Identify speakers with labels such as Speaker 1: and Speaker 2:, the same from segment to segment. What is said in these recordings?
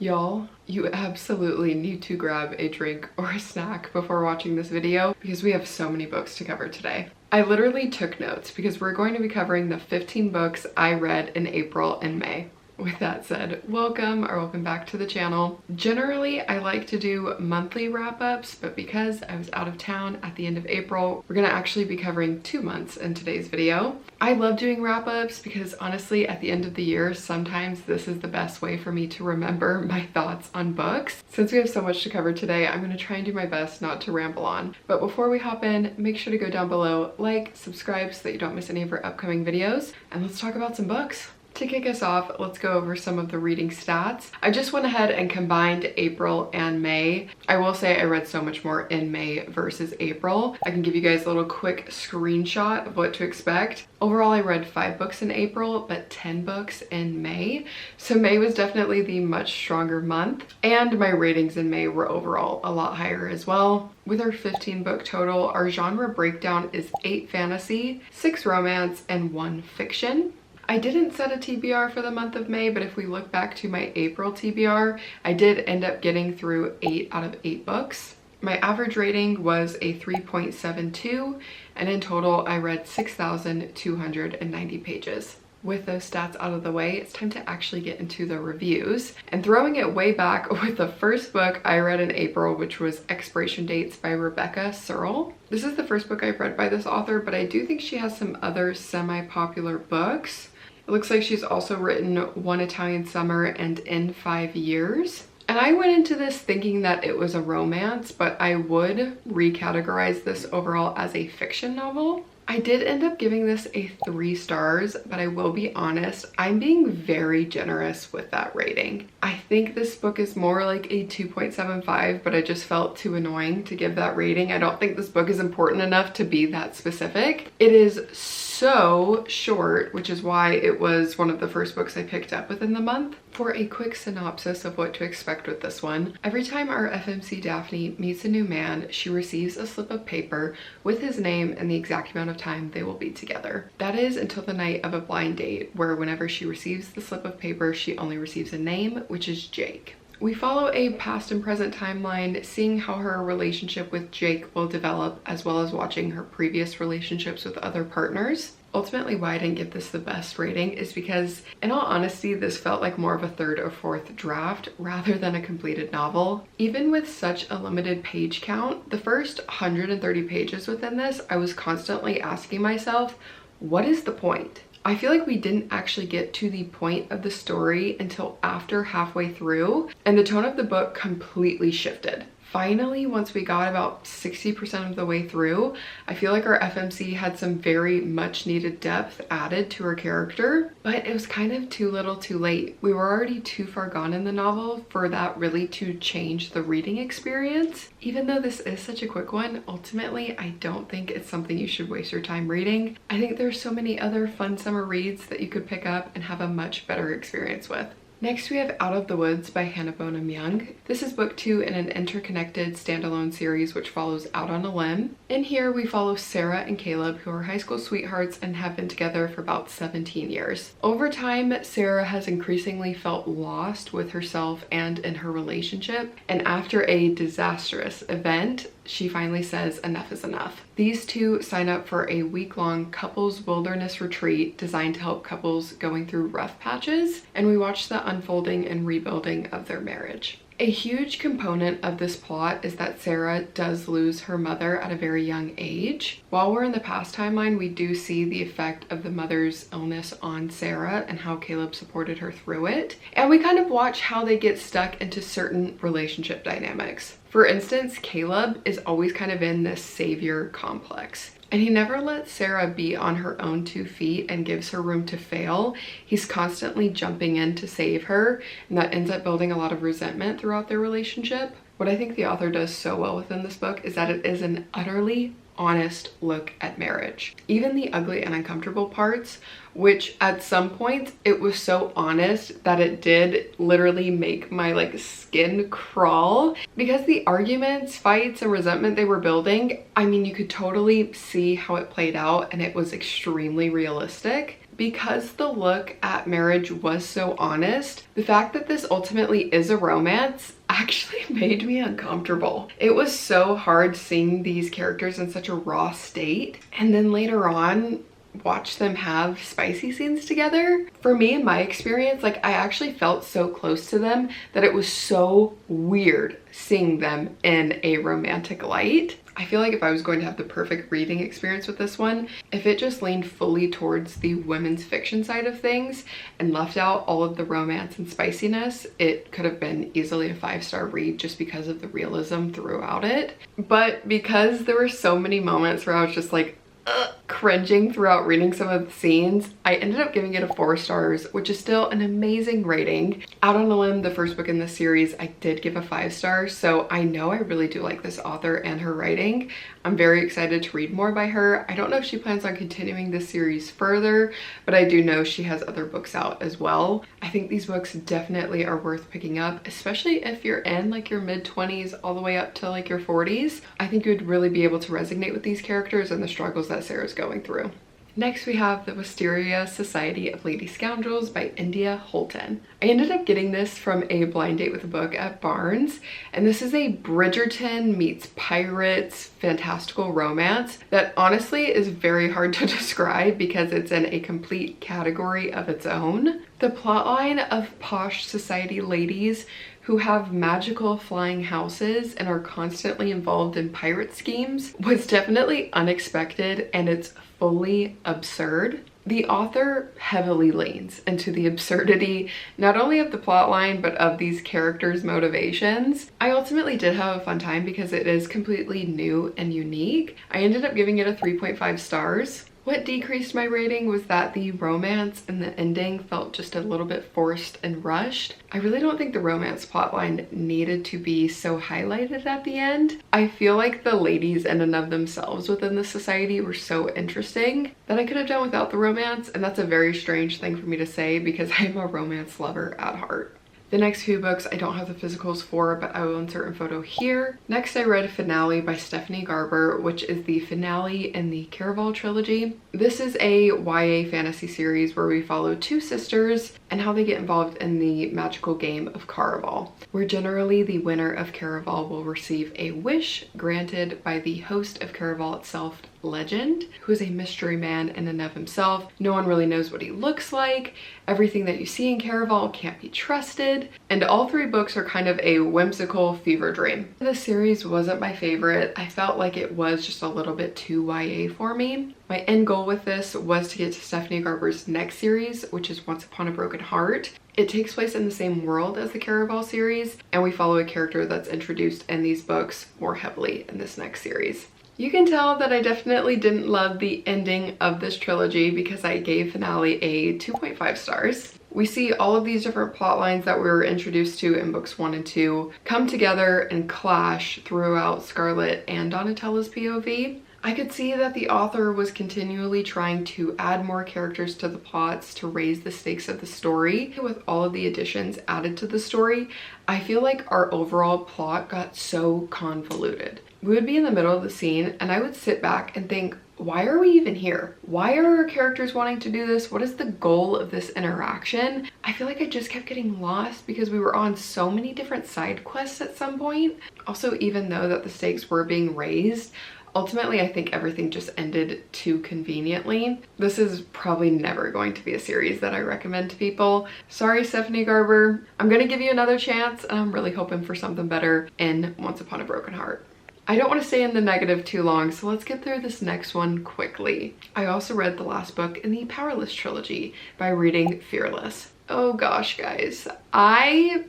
Speaker 1: Y'all, you absolutely need to grab a drink or a snack before watching this video because we have so many books to cover today. I literally took notes because we're going to be covering the 15 books I read in April and May. With that said, welcome back to the channel. Generally, I like to do monthly wrap-ups, but because I was out of town at the end of April, we're gonna actually be covering 2 months in today's video. I love doing wrap-ups because honestly, at the end of the year, sometimes this is the best way for me to remember my thoughts on books. Since we have so much to cover today, I'm gonna try and do my best not to ramble on. But before we hop in, make sure to go down below, like, subscribe so that you don't miss any of our upcoming videos, and let's talk about some books. To kick us off, let's go over some of the reading stats. I just went ahead and combined April and May. I will say I read so much more in May versus April. I can give you guys a little quick screenshot of what to expect. Overall, I read 5 books in April, but 10 books in May. So May was definitely the much stronger month, and my ratings in May were overall a lot higher as well. With our 15 book total, our genre breakdown is 8 fantasy, 6 romance, and 1 fiction. I didn't set a TBR for the month of May, but if we look back to my April TBR, I did end up getting through 8 out of 8 books. My average rating was a 3.72, and in total, I read 6,290 pages. With those stats out of the way, it's time to actually get into the reviews. And throwing it way back with the first book I read in April, which was Expiration Dates by Rebecca Serle. This is the first book I've read by this author, but I do think she has some other semi-popular books. It looks like she's also written One Italian Summer and In 5 Years. And I went into this thinking that it was a romance, but I would recategorize this overall as a fiction novel. I did end up giving this a 3 stars, but I will be honest, I'm being very generous with that rating. I think this book is more like a 2.75, but I just felt too annoying to give that rating. I don't think this book is important enough to be that specific. It is so short, which is why it was one of the first books I picked up within the month. For a quick synopsis of what to expect with this one, every time our FMC Daphne meets a new man, she receives a slip of paper with his name and the exact amount of time they will be together. That is until the night of a blind date, where whenever she receives the slip of paper, she only receives a name, which is Jake. We follow a past and present timeline, seeing how her relationship with Jake will develop, as well as watching her previous relationships with other partners. Ultimately, why I didn't give this the best rating is because, in all honesty, this felt like more of a 3rd or 4th draft rather than a completed novel. Even with such a limited page count, the first 130 pages within this, I was constantly asking myself, what is the point? I feel like we didn't actually get to the point of the story until after halfway through, and the tone of the book completely shifted. Finally, once we got about 60% of the way through, I feel like our FMC had some very much needed depth added to her character, but it was kind of too little too late. We were already too far gone in the novel for that really to change the reading experience. Even though this is such a quick one, ultimately, I don't think it's something you should waste your time reading. I think there's so many other fun summer reads that you could pick up and have a much better experience with. Next, we have Out of the Woods by Bonam-young. This is book 2 in an interconnected standalone series which follows Out on a Limb. In here, we follow Sarah and Caleb, who are high school sweethearts and have been together for about 17 years. Over time, Sarah has increasingly felt lost with herself and in her relationship, and after a disastrous event, she finally says enough is enough. These two sign up for a week-long couples wilderness retreat designed to help couples going through rough patches, and we watch the unfolding and rebuilding of their marriage. A huge component of this plot is that Sarah does lose her mother at a very young age. While we're in the past timeline, we do see the effect of the mother's illness on Sarah and how Caleb supported her through it. And we kind of watch how they get stuck into certain relationship dynamics. For instance, Caleb is always kind of in this savior complex. And he never lets Sarah be on her own 2 feet and gives her room to fail. He's constantly jumping in to save her, and that ends up building a lot of resentment throughout their relationship. What I think the author does so well within this book is that it is an utterly honest look at marriage. Even the ugly and uncomfortable parts, which at some points it was so honest that it did literally make my skin crawl, because the arguments, fights, and resentment they were building, I mean, you could totally see how it played out and it was extremely realistic. because the look at marriage was so honest, the fact that this ultimately is a romance actually made me uncomfortable. It was so hard seeing these characters in such a raw state, and then later on watch them have spicy scenes together. For me, in my experience, like, I actually felt so close to them that it was so weird seeing them in a romantic light. I feel like if I was going to have the perfect reading experience with this one, if it just leaned fully towards the women's fiction side of things and left out all of the romance and spiciness, it could have been easily a 5-star read just because of the realism throughout it. But because there were so many moments where I was just like, cringing throughout reading some of the scenes, I ended up giving it a 4 stars, which is still an amazing rating. Out on a Limb, the first book in this series, I did give a 5 stars, so I know I really do like this author and her writing. I'm very excited to read more by her. I don't know if she plans on continuing this series further, but I do know she has other books out as well. I think these books definitely are worth picking up, especially if you're in like your mid-20s all the way up to like your 40s. I think you'd really be able to resonate with these characters and the struggles that Sarah's going through. Next, we have The Wisteria Society of Lady Scoundrels by India Holton. I ended up getting this from a blind date with a book at Barnes, and this is a Bridgerton meets pirates fantastical romance that honestly is very hard to describe because it's in a complete category of its own. The plotline of posh society ladies who have magical flying houses and are constantly involved in pirate schemes was definitely unexpected, and it's fully absurd. The author heavily leans into the absurdity, not only of the plotline, but of these characters' motivations. I ultimately did have a fun time because it is completely new and unique. I ended up giving it a 3.5 stars. What decreased my rating was that the romance and the ending felt just a little bit forced and rushed. I really don't think the romance plotline needed to be so highlighted at the end. I feel like the ladies in and of themselves within the society were so interesting that I could have done without the romance, and that's a very strange thing for me to say because I'm a romance lover at heart. The next few books I don't have the physicals for, but I will insert a photo here. Next, I read Finale by Stephanie Garber, which is the finale in the Caraval trilogy. This is a YA fantasy series where we follow 2 sisters and how they get involved in the magical game of Caraval, where generally the winner of Caraval will receive a wish granted by the host of Caraval itself, Legend, who is a mystery man in and of himself. No one really knows what he looks like. Everything that you see in Caraval can't be trusted. And all 3 books are kind of a whimsical fever dream. The series wasn't my favorite. I felt like it was just a little bit too YA for me. My end goal with this was to get to Stephanie Garber's next series, which is Once Upon a Broken Heart. It takes place in the same world as the Caraval series, and we follow a character that's introduced in these books more heavily in this next series. You can tell that I definitely didn't love the ending of this trilogy because I gave Finale a 2.5 stars. We see all of these different plot lines that we were introduced to in books 1 and 2 come together and clash throughout Scarlett and Donatella's POV. I could see that the author was continually trying to add more characters to the plots to raise the stakes of the story. With all of the additions added to the story, I feel like our overall plot got so convoluted. We would be in the middle of the scene and I would sit back and think, why are we even here? Why are our characters wanting to do this? What is the goal of this interaction? I feel like I just kept getting lost because we were on so many different side quests at some point. Also, even though that the stakes were being raised, ultimately, I think everything just ended too conveniently. This is probably never going to be a series that I recommend to people. Sorry, Stephanie Garber. I'm gonna give you another chance, and I'm really hoping for something better in Once Upon a Broken Heart. I don't want to stay in the negative too long, so let's get through this next one quickly. I also read the last book in the Powerless trilogy by reading Fearless. Oh gosh, guys. I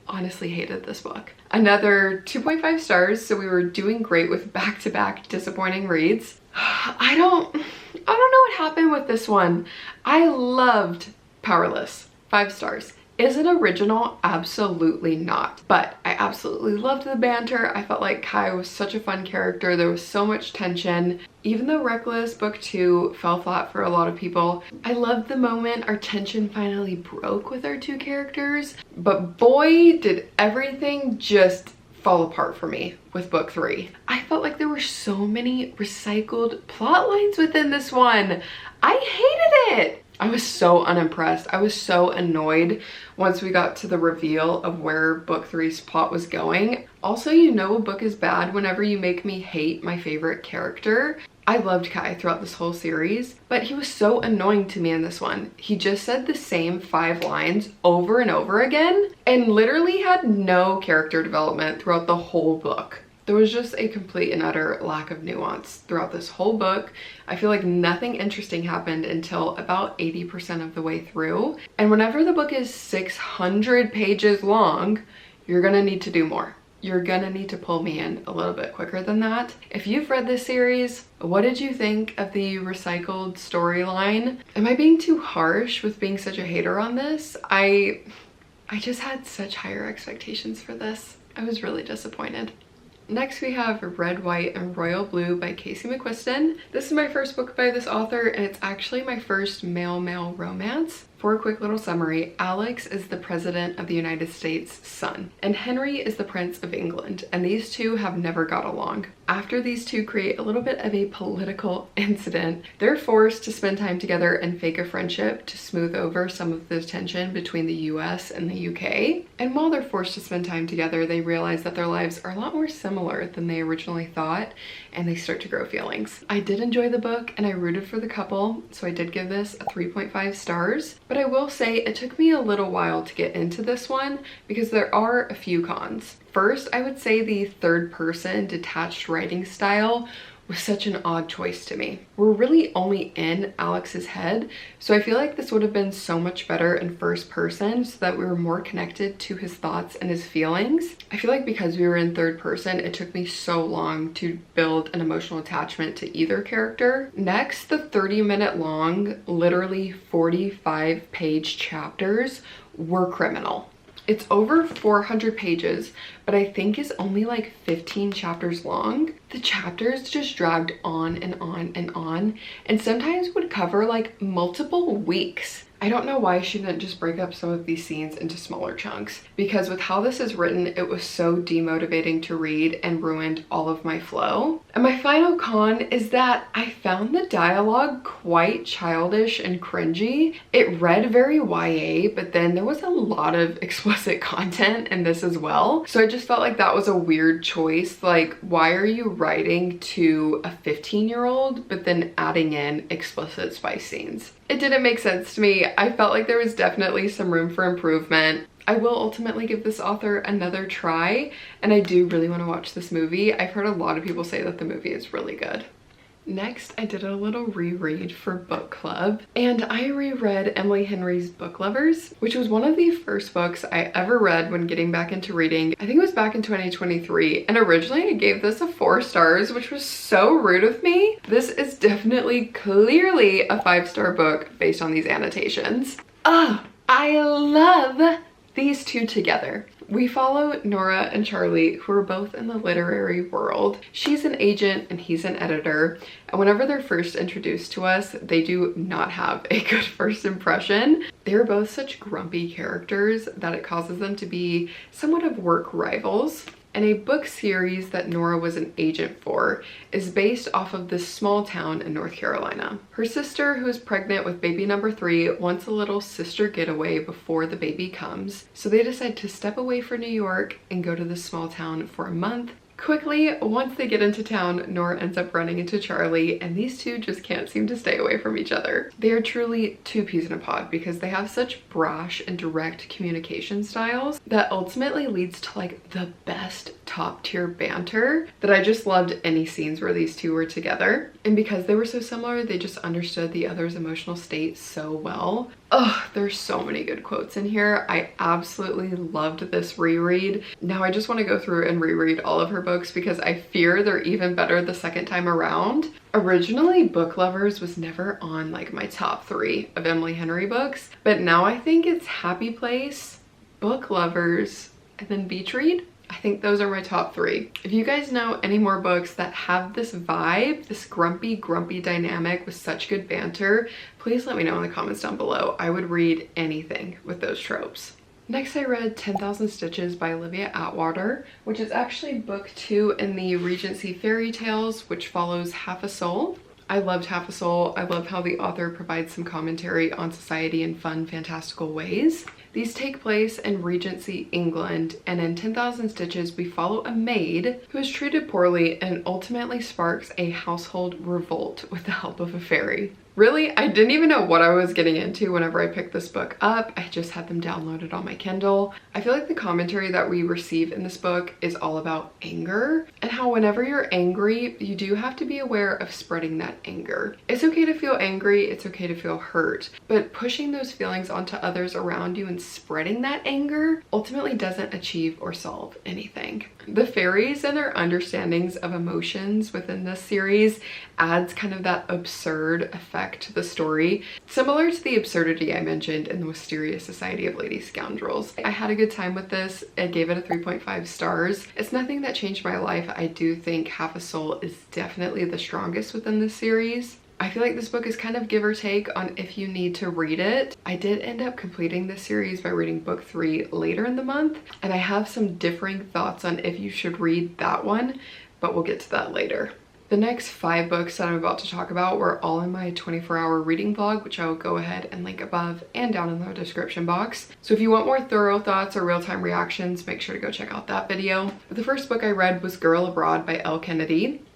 Speaker 1: honestly hated this book. Another 2.5 stars, so we were doing great with back-to-back disappointing reads. I don't know what happened with this one. I loved Powerless. 5 stars. Is it original? Absolutely not. But I absolutely loved the banter. I felt like Kai was such a fun character. There was so much tension. Even though Reckless book 2 fell flat for a lot of people, I loved the moment our tension finally broke with our 2 characters. But boy, did everything just fall apart for me with book 3. I felt like there were so many recycled plot lines within this one. I hated it. I was so unimpressed. I was so annoyed once we got to the reveal of where book 3's plot was going. Also, you know a book is bad whenever you make me hate my favorite character. I loved Kai throughout this whole series, but he was so annoying to me in this one. He just said the same 5 lines over and over again and literally had no character development throughout the whole book. There was just a complete and utter lack of nuance throughout this whole book. I feel like nothing interesting happened until about 80% of the way through. And whenever the book is 600 pages long, you're gonna need to do more. You're gonna need to pull me in a little bit quicker than that. If you've read this series, what did you think of the recycled storyline? Am I being too harsh with being such a hater on this? I just had such higher expectations for this. I was really disappointed. Next we have Red, White, and Royal Blue by Casey McQuiston. This is my first book by this author, and it's actually my first male-male romance. For a quick little summary, Alex is the President of the United States' son, and Henry is the Prince of England, and these two have never got along. After these two create a little bit of a political incident, they're forced to spend time together and fake a friendship to smooth over some of the tension between the US and the UK. And while they're forced to spend time together, they realize that their lives are a lot more similar than they originally thought, and they start to grow feelings. I did enjoy the book, and I rooted for the couple, so I did give this a 3.5 stars. But I will say it took me a little while to get into this one because there are a few cons. First, I would say the third person detached writing style was such an odd choice to me. We're really only in Alex's head, so I feel like this would have been so much better in first person so that we were more connected to his thoughts and his feelings. I feel like because we were in third person, it took me so long to build an emotional attachment to either character. Next, the 30-minute long, literally 45-page chapters were criminal. It's over 400 pages, but I think is only like 15 chapters long. The chapters just dragged on and on and on, and sometimes would cover like multiple weeks. I don't know why she didn't just break up some of these scenes into smaller chunks, because with how this is written, it was so demotivating to read and ruined all of my flow. And my final con is that I found the dialogue quite childish and cringy. It read very YA, but then there was a lot of explicit content in this as well. So I just felt like that was a weird choice. Like, why are you writing to a 15-year-old, but then adding in explicit spice scenes? It didn't make sense to me. I felt like there was definitely some room for improvement. I will ultimately give this author another try, and I do really want to watch this movie. I've heard a lot of people say that the movie is really good. Next, I did a little reread for book club, and I reread Emily Henry's Book Lovers, which was one of the first books I ever read when getting back into reading. I think it was back in 2023, and originally I gave this a 4 stars, which was so rude of me. This is definitely clearly a 5-star book based on these annotations. Oh, I love these two together. We follow Nora and Charlie, who are both in the literary world. She's an agent and he's an editor, and whenever they're first introduced to us, they do not have a good first impression. They're both such grumpy characters that it causes them to be somewhat of work rivals. And a book series that Nora was an agent for is based off of this small town in North Carolina. Her sister, who is pregnant with baby number 3, wants a little sister getaway before the baby comes. So they decide to step away from New York and go to this small town for a month. Quickly, once they get into town, Nora ends up running into Charlie, and these two just can't seem to stay away from each other. They are truly 2 peas in a pod because they have such brash and direct communication styles that ultimately leads to like the best top tier banter that I just loved any scenes where these two were together. And because they were so similar, they just understood the other's emotional state so well. Oh, there's so many good quotes in here. I absolutely loved this reread. Now I just want to go through and reread all of her books because I fear they're even better the second time around. Originally, Book Lovers was never on like my top 3 of Emily Henry books, but now I think it's Happy Place, Book Lovers, and then Beach Read. I think those are my top 3. If you guys know any more books that have this vibe, this grumpy dynamic with such good banter, please let me know in the comments down below. I would read anything with those tropes. Next, I read 10,000 Stitches by Olivia Atwater, which is actually book 2 in the Regency Fairy Tales, which follows Half a Soul. I loved Half a Soul. I love how the author provides some commentary on society in fun, fantastical ways. These take place in Regency, England, and in 10,000 Stitches, we follow a maid who is treated poorly and ultimately sparks a household revolt with the help of a fairy. Really, I didn't even know what I was getting into whenever I picked this book up. I just had them downloaded on my Kindle. I feel like the commentary that we receive in this book is all about anger and how whenever you're angry, you do have to be aware of spreading that anger. It's okay to feel angry, it's okay to feel hurt, but pushing those feelings onto others around you and spreading that anger ultimately doesn't achieve or solve anything. The fairies and their understandings of emotions within this series adds kind of that absurd effect to the story, similar to the absurdity I mentioned in the Wisteria Society of Lady Scoundrels. I had a good time with this. I gave it a 3.5 stars. It's nothing that changed my life. I do think Half a Soul is definitely the strongest within this series. I feel like this book is kind of give or take on if you need to read it. I did end up completing this series by reading book 3 later in the month, and I have some differing thoughts on if you should read that one, but we'll get to that later. The next 5 books that I'm about to talk about were all in my 24-hour reading vlog, which I will go ahead and link above and down in the description box. So if you want more thorough thoughts or real-time reactions, make sure to go check out that video. But the first book I read was Girl Abroad by Elle.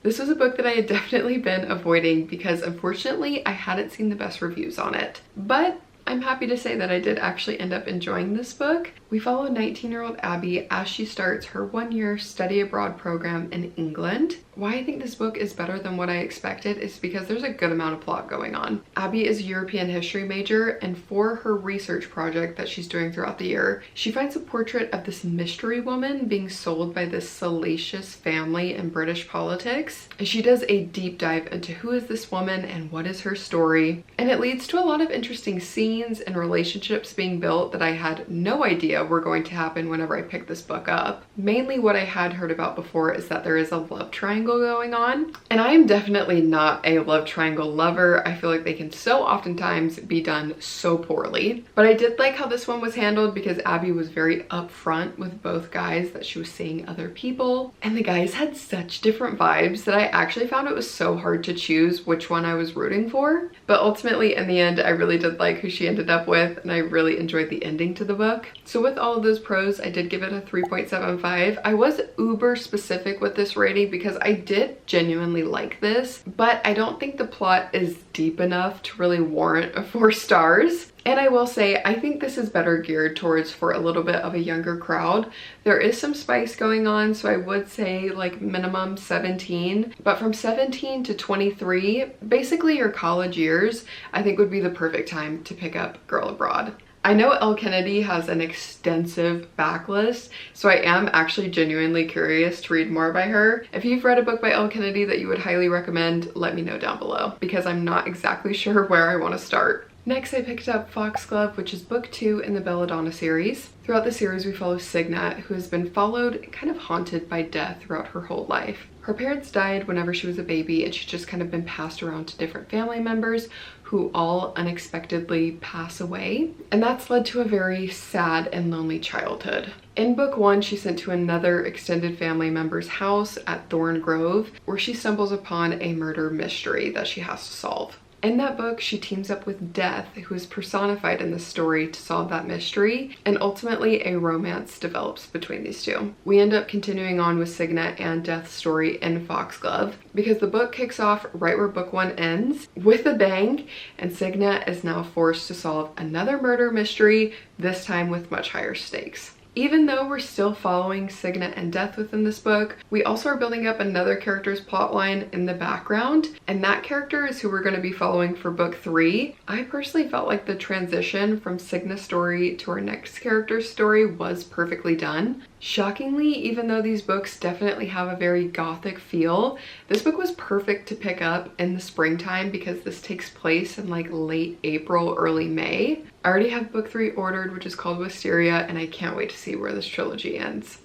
Speaker 1: This was a book that I had definitely been avoiding because unfortunately I hadn't seen the best reviews on it. But I'm happy to say that I did actually end up enjoying this book. We follow 19-year-old Abby as she starts her 1-year study abroad program in England. Why I think this book is better than what I expected is because there's a good amount of plot going on. Abby is a European history major, and for her research project that she's doing throughout the year, she finds a portrait of this mystery woman being sold by this salacious family in British politics. And she does a deep dive into who is this woman and what is her story. And it leads to a lot of interesting scenes and relationships being built that I had no idea were going to happen whenever I picked this book up. Mainly what I had heard about before is that there is a love triangle going on, and I am definitely not a love triangle lover. I feel like they can so oftentimes be done so poorly, but I did like how this one was handled because Abby was very upfront with both guys that she was seeing other people, and the guys had such different vibes that I actually found it was so hard to choose which one I was rooting for. But ultimately in the end I really did like who she ended up with, and I really enjoyed the ending to the book. So with all of those pros, I did give it a 3.75. I was uber specific with this rating because I did genuinely like this, but I don't think the plot is deep enough to really warrant a 4 stars. And I will say, I think this is better geared towards for a little bit of a younger crowd. There is some spice going on, so I would say like minimum 17, but from 17 to 23, basically your college years, I think would be the perfect time to pick up Girl Abroad. I know Elle has an extensive backlist, so I am actually genuinely curious to read more by her. If you've read a book by Elle that you would highly recommend, let me know down below, because I'm not exactly sure where I want to start. Next, I picked up Foxglove, which is book 2 in the Belladonna series. Throughout the series, we follow Signa, who has been followed and kind of haunted by death throughout her whole life. Her parents died whenever she was a baby, and she's just kind of been passed around to different family members who all unexpectedly pass away. And that's led to a very sad and lonely childhood. In book 1, she's sent to another extended family member's house at Thorn Grove, where she stumbles upon a murder mystery that she has to solve. In that book, she teams up with Death, who is personified in the story, to solve that mystery, and ultimately a romance develops between these two. We end up continuing on with Signa and Death's story in Foxglove, because the book kicks off right where book 1 ends, with a bang, and Signa is now forced to solve another murder mystery, this time with much higher stakes. Even though we're still following Signa and Death within this book, we also are building up another character's plotline in the background, and that character is who we're going to be following for book 3. I personally felt like the transition from Signa's story to our next character's story was perfectly done. Shockingly, even though these books definitely have a very gothic feel, this book was perfect to pick up in the springtime because this takes place in like late April, early May. I already have book 3 ordered, which is called Wisteria, and I can't wait to see where this trilogy ends.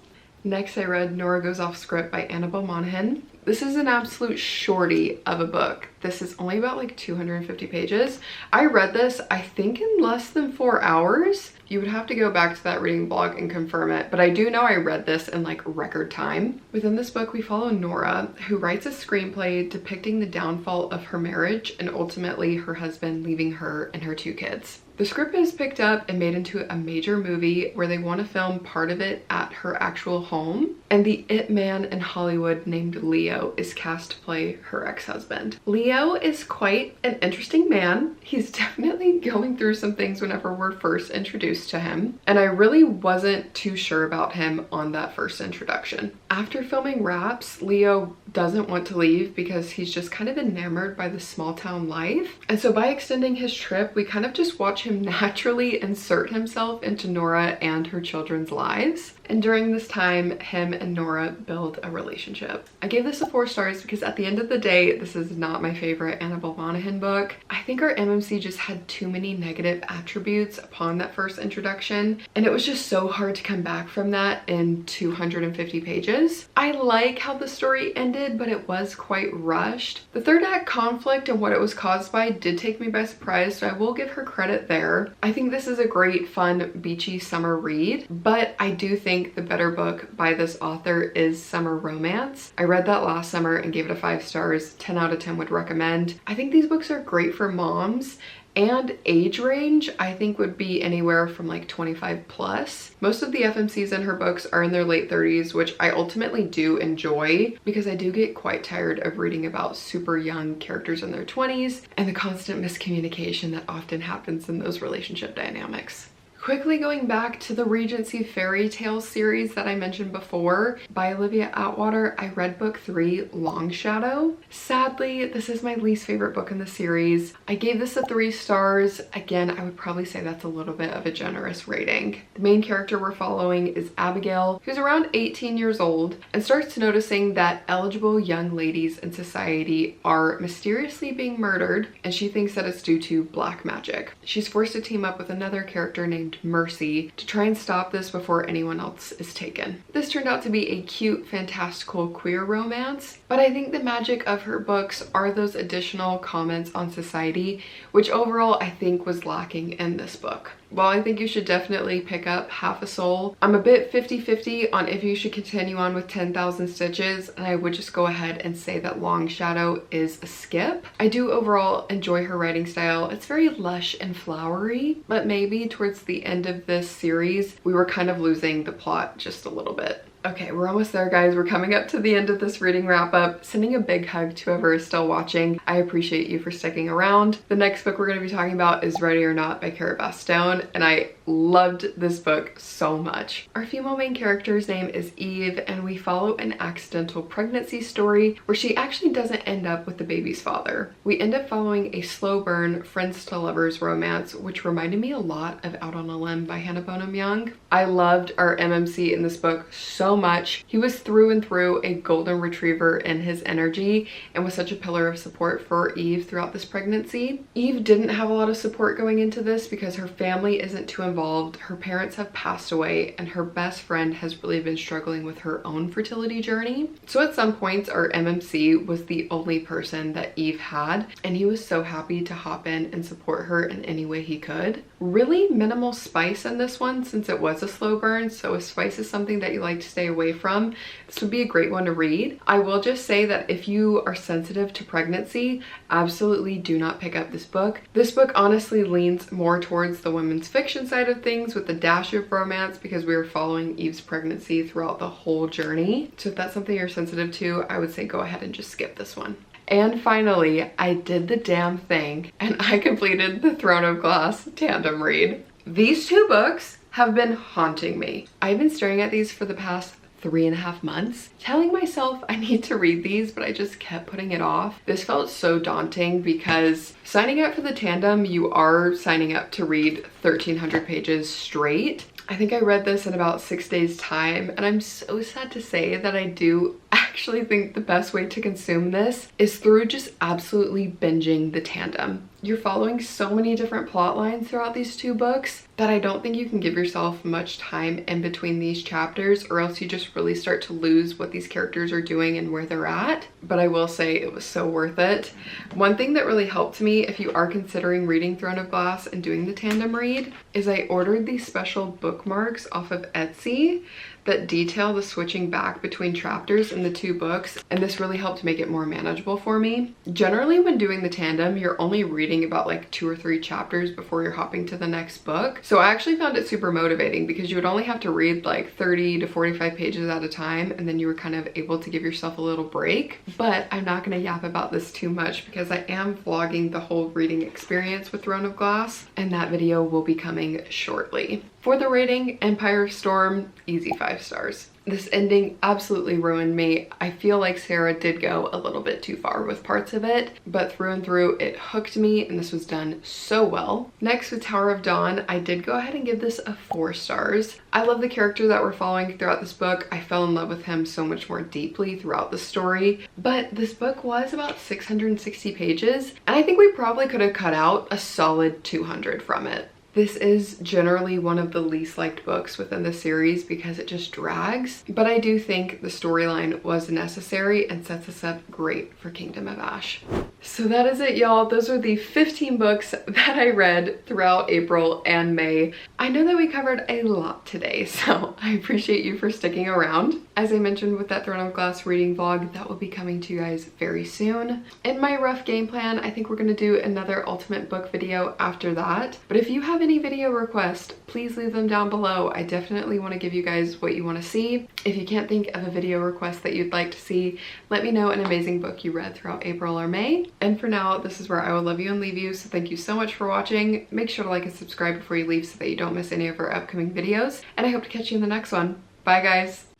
Speaker 1: Next, I read Nora Goes Off Script by Annabel Monaghan. This is an absolute shorty of a book. This is only about like 250 pages. I read this, I think, in less than 4 hours. You would have to go back to that reading blog and confirm it, but I do know I read this in like record time. Within this book, we follow Nora, who writes a screenplay depicting the downfall of her marriage and ultimately her husband leaving her and her 2 kids. The script is picked up and made into a major movie where they want to film part of it at her actual home, and the it man in Hollywood named Leo is cast to play her ex-husband. Leo is quite an interesting man. He's definitely going through some things whenever we're first introduced to him, and I really wasn't too sure about him on that first introduction. After filming wraps, Leo doesn't want to leave because he's just kind of enamored by the small town life, and so by extending his trip, we kind of just watch him naturally insert himself into Nora and her children's lives. And during this time, him and Nora build a relationship. I gave this a 4 stars because at the end of the day, this is not my favorite Annabel Monaghan book. I think our MMC just had too many negative attributes upon that first introduction, and it was just so hard to come back from that in 250 pages. I like how the story ended, but it was quite rushed. The third act conflict and what it was caused by did take me by surprise, so I will give her credit there. I think this is a great, fun, beachy summer read, but I do think the better book by this author is Summer Romance. I read that last summer and gave it a 5 stars. 10 out of 10 would recommend. I think these books are great for moms, and age range I think would be anywhere from like 25 plus. Most of the FMCs in her books are in their late 30s, which I ultimately do enjoy because I do get quite tired of reading about super young characters in their 20s and the constant miscommunication that often happens in those relationship dynamics. Quickly going back to the Regency fairy tale series that I mentioned before by Olivia Atwater, I read book 3, Longshadow. Sadly, this is my least favorite book in the series. I gave this a 3 stars. Again, I would probably say that's a little bit of a generous rating. The main character we're following is Abigail, who's around 18 years old and starts noticing that eligible young ladies in society are mysteriously being murdered, and she thinks that it's due to black magic. She's forced to team up with another character named Mercy to try and stop this before anyone else is taken. This turned out to be a cute, fantastical queer romance, but I think the magic of her books are those additional comments on society, which overall I think was lacking in this book. While I think you should definitely pick up Half a Soul, I'm a bit 50-50 on if you should continue on with 10,000 Stitches, and I would just go ahead and say that Longshadow is a skip. I do overall enjoy her writing style. It's very lush and flowery, but maybe towards the end of this series, we were kind of losing the plot just a little bit. Okay, we're almost there, guys. We're coming up to the end of this reading wrap up. Sending a big hug to whoever is still watching. I appreciate you for sticking around. The next book we're going to be talking about is Ready or Not by Cara Bastone, and I loved this book so much. Our female main character's name is Eve, and we follow an accidental pregnancy story where she actually doesn't end up with the baby's father. We end up following a slow burn friends to lovers romance, which reminded me a lot of Out on a Limb by bonam-young. I loved our MMC in this book so much. He was through and through a golden retriever in his energy and was such a pillar of support for Eve throughout this pregnancy. Eve didn't have a lot of support going into this because her family isn't too involved. Her parents have passed away and her best friend has really been struggling with her own fertility journey. So at some points our MMC was the only person that Eve had, and he was so happy to hop in and support her in any way he could. Really minimal spice in this one since it was a slow burn, so if spice is something that you like to stay away from, this would be a great one to read. I will just say that if you are sensitive to pregnancy, absolutely do not pick up this book. This book honestly leans more towards the women's fiction side of things with a dash of romance because we are following Eve's pregnancy throughout the whole journey. So if that's something you're sensitive to, I would say go ahead and just skip this one. And finally, I did the damn thing and I completed the Throne of Glass tandem read. These 2 books have been haunting me. I've been staring at these for the past 3.5 months, telling myself I need to read these, but I just kept putting it off. This felt so daunting because signing up for the tandem, you are signing up to read 1,300 pages straight. I think I read this in about 6 days time, and I'm so sad to say that I do actually think the best way to consume this is through just absolutely binging the tandem. You're following so many different plot lines throughout these 2 books that I don't think you can give yourself much time in between these chapters, or else you just really start to lose what these characters are doing and where they're at. But I will say it was so worth it. One thing that really helped me if you are considering reading Throne of Glass and doing the tandem read is I ordered these special bookmarks off of Etsy that detail the switching back between chapters in the 2 books, and this really helped make it more manageable for me. Generally, when doing the tandem, you're only reading about like 2 or 3 chapters before you're hopping to the next book. So I actually found it super motivating because you would only have to read like 30 to 45 pages at a time, and then you were kind of able to give yourself a little break. But I'm not going to yap about this too much because I am vlogging the whole reading experience with Throne of Glass, and that video will be coming shortly. For the rating, Empire of Storm, easy 5 stars. This ending absolutely ruined me. I feel like Sarah did go a little bit too far with parts of it, but through and through it hooked me, and this was done so well. Next, with Tower of Dawn, I did go ahead and give this a 4 stars. I love the character that we're following throughout this book. I fell in love with him so much more deeply throughout the story, but this book was about 660 pages, and I think we probably could have cut out a solid 200 from it. This is generally one of the least liked books within the series because it just drags, but I do think the storyline was necessary and sets us up great for Kingdom of Ash. So that is it, y'all. Those are the 15 books that I read throughout April and May. I know that we covered a lot today, so I appreciate you for sticking around. As I mentioned with that Throne of Glass reading vlog, that will be coming to you guys very soon. In my rough game plan, I think we're gonna do another ultimate book video after that. But if you have any video requests, please leave them down below. I definitely want to give you guys what you want to see. If you can't think of a video request that you'd like to see, let me know an amazing book you read throughout April or May. And for now, this is where I will love you and leave you. So thank you so much for watching. Make sure to like and subscribe before you leave so that you don't miss any of our upcoming videos. And I hope to catch you in the next one. Bye, guys.